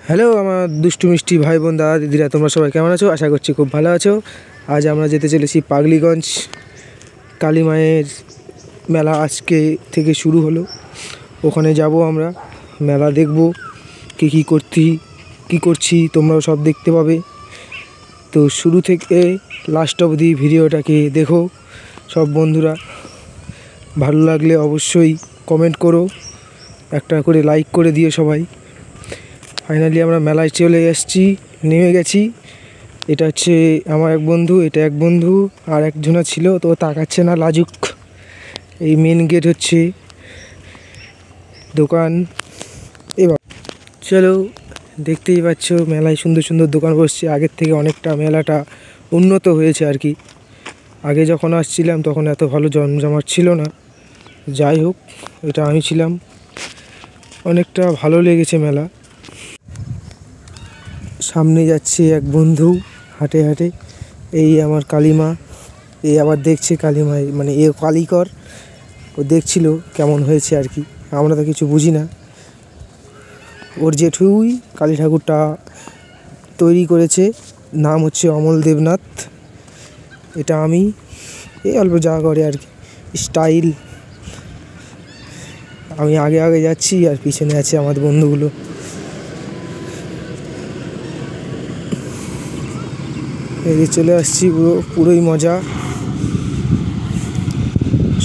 Hello আমার দুষ্টু মিষ্টি ভাই বোন দাদা দিদিরা, তোমরা সবাই কেমন আছো? আশা করছি খুব ভালো আছো। আজ আমরা যেতে চলেছি পাগলিগঞ্জ। কালী মায়ের মেলা আজকে থেকে শুরু হলো, ওখানে যাব আমরা, মেলা দেখব, কী করছি তোমরাও সব দেখতে পাবে। তো শুরু থেকে লাস্ট অবধি ভিডিওটাকে দেখো সব বন্ধুরা। ভালো লাগলে অবশ্যই কমেন্ট করো, একটা করে লাইক করে দিও সবাই। ফাইনালি আমরা মেলায় চলে এসেছি, নেমে গেছি। এটা হচ্ছে আমার এক বন্ধু, এটা এক বন্ধু, আর একজনা ছিল তো তাকাচ্ছে না, লাজুক। এই মেন গেট হচ্ছে দোকান। এবার চলো, দেখতেই পাচ্ছ মেলায় সুন্দর সুন্দর দোকান বসছে। আগের থেকে অনেকটা মেলাটা উন্নত হয়েছে আর কি। আগে যখন আসছিলাম তখন এত ভালো জমজমাট ছিল না। যাই হোক, এটা আমি ছিলাম, অনেকটা ভালো লেগেছে মেলা। সামনে যাচ্ছে এক বন্ধু হাঁটে হাঁটে, এই আমার কালিমা। এই আবার দেখছে কালিমা, মানে এ কালিকর, ও দেখছিল কেমন হয়েছে আর কি। আমরা তো কিছু বুঝি না। ওর জেঠুই কালী ঠাকুরটা তৈরি করেছে, নাম হচ্ছে অমল দেবনাথ। এটা আমি এই অল্প যা করে আর কি স্টাইল। আমি আগে আগে যাচ্ছি আর পিছনে আছে আমার বন্ধুগুলো। এদিকে চলে আসছি, পুরোই মজা।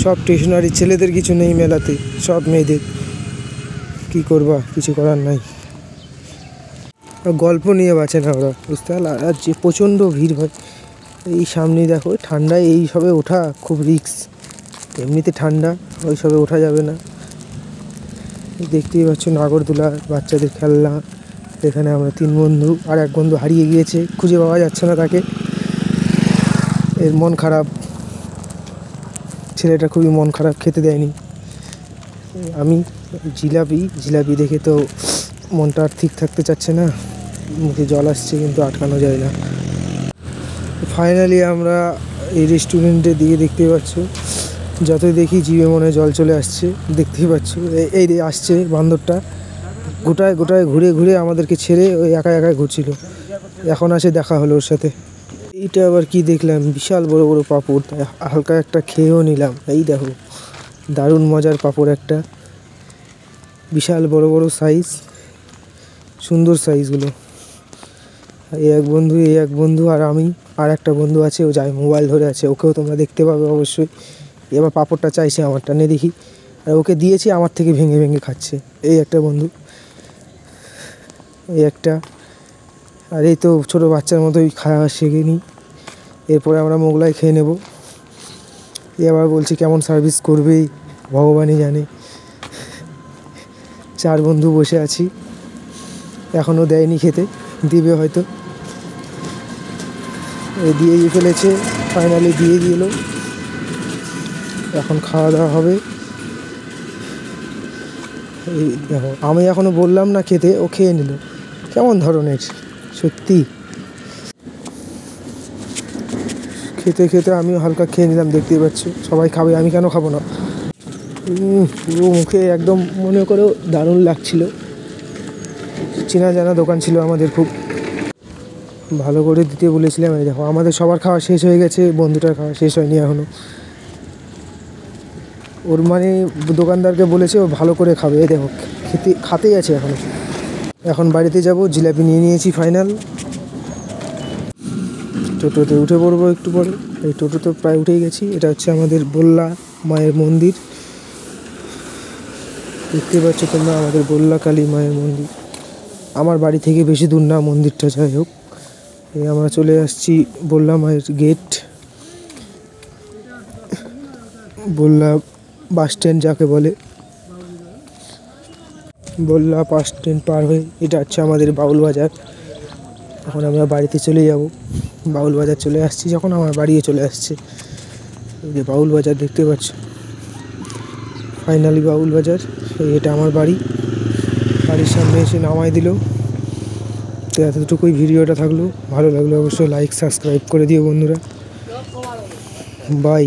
সব স্টেশনারি, ছেলেদের কিছু নেই মেলাতে, সব মেয়েদের। কী করবা, কিছু করার নাই। গল্প নিয়ে বাঁচে না ওরা, বুঝতে পারলা। আর যে প্রচণ্ড ভিড় হয় এই সামনেই দেখো, ঠান্ডায় এই সবে ওঠা খুব রিস্ক। এমনিতে ঠান্ডা, ওই সবে ওঠা যাবে না। দেখতেই পাচ্ছ নাগরদোলা, বাচ্চাদের খেলনা। এখানে আমরা তিন বন্ধু, আর এক বন্ধু হারিয়ে গিয়েছে, খুঁজে পাওয়া যাচ্ছে না তাকে। এর মন খারাপ, ছেলেটা খুবই মন খারাপ, খেতে দেয়নি। আমি জিলাপি দেখে তো মনটা আর ঠিক থাকতে চাচ্ছে না, মুখে জল আসছে কিন্তু আটকানো যায় না। ফাইনালি আমরা এই রেস্টুরেন্টের দিকে, দেখতেই পাচ্ছ, যতই দেখি জিভে মনে জল চলে আসছে। দেখতেই পাচ্ছ এই আসছে বান্দরটা, গোটায় ঘুরে ঘুরে আমাদেরকে ছেড়ে ওই একা একাই ঘুরছিল। এখন আসে দেখা হলো ওর সাথে। এইটা আবার কি দেখলাম, বিশাল বড় বড় পাঁপড়, হালকা একটা খেয়েও নিলাম। এই দেখো, দারুণ মজার পাঁপড় একটা, বিশাল বড় বড় সাইজ, সুন্দর সাইজগুলো। এই এক বন্ধু আর আমি, আর একটা বন্ধু আছে, ও যায় মোবাইল ধরে আছে, ওকেও তোমরা দেখতে পাবে অবশ্যই। এবার পাঁপড়টা চাইছে আমারটা, নে দেখি। আর ওকে দিয়েছি, আমার থেকে ভেঙে ভেঙে খাচ্ছে। এই একটা বন্ধু, এই একটা। আর এই তো ছোটো বাচ্চার মতোই খাওয়া শিখে নিই। এরপরে আমরা মোগলাই খেয়ে নেব। এবার বলছি কেমন সার্ভিস করবেই ভগবানই জানে। চার বন্ধু বসে আছি, এখনও দেয়নি খেতে, দিবে হয়তো। দিয়েই ফেলেছে, ফাইনালি দিয়ে দিল। এখন খাওয়া দাওয়া হবে। এই দেখো, আমি এখনও বললাম না খেতে, ও খেয়ে নিল। কেমন ধরনের সত্যি। খেতে খেতে আমিও হালকা খেয়ে নিলাম, দেখতেই পাচ্ছ। সবাই খাবে, আমি কেন খাবো না। পুরো মুখে একদম মনে করো দারুণ লাগছিল। চেনা জানা দোকান ছিল আমাদের, খুব ভালো করে দিতে বলেছিলাম। এই দেখো, আমাদের সবার খাওয়া শেষ হয়ে গেছে, বন্ধুটার খাওয়া শেষ হয়নি এখনও। ওর মানে দোকানদারকে বলেছে ও ভালো করে খাবে। এই দেখো, খাতেই আছে এখনও। এখন বাড়িতে যাব, জিলাপি নিয়ে নিয়েছি ফাইনাল। টোটোতে উঠে পড়বো একটু পরে। এই টোটো তো প্রায় উঠেই গেছি। এটা হচ্ছে আমাদের বল্লা মায়ের মন্দির, দেখতে পাচ্ছ তোমরা, আমাদের বল্লা কালী মায়ের মন্দির। আমার বাড়ি থেকে বেশি দূর না মন্দিরটা, যাই হোক। এই আমরা চলে আসছি বল্লা মায়ের গেট, বল্লা বাস স্ট্যান্ড যাকে বলে। বল্লা বাস স্ট্যান্ড পার হয়ে এটা হচ্ছে আমাদের বাউল বাজার। এখন আমরা বাড়িতে চলে যাব। বাউল বাজার চলে আসছি যখন, আমার বাড়িও চলে আসছে। এই যে বাউল বাজার দেখতে পাচ্ছ, ফাইনালি বাউল বাজার। এটা আমার বাড়ি, বাড়ির সামনে এসে নামাই দিল। তো এতটুকুই ভিডিওটা থাকলো, ভালো লাগলো অবশ্যই লাইক সাবস্ক্রাইব করে দিও বন্ধুরা। বাই।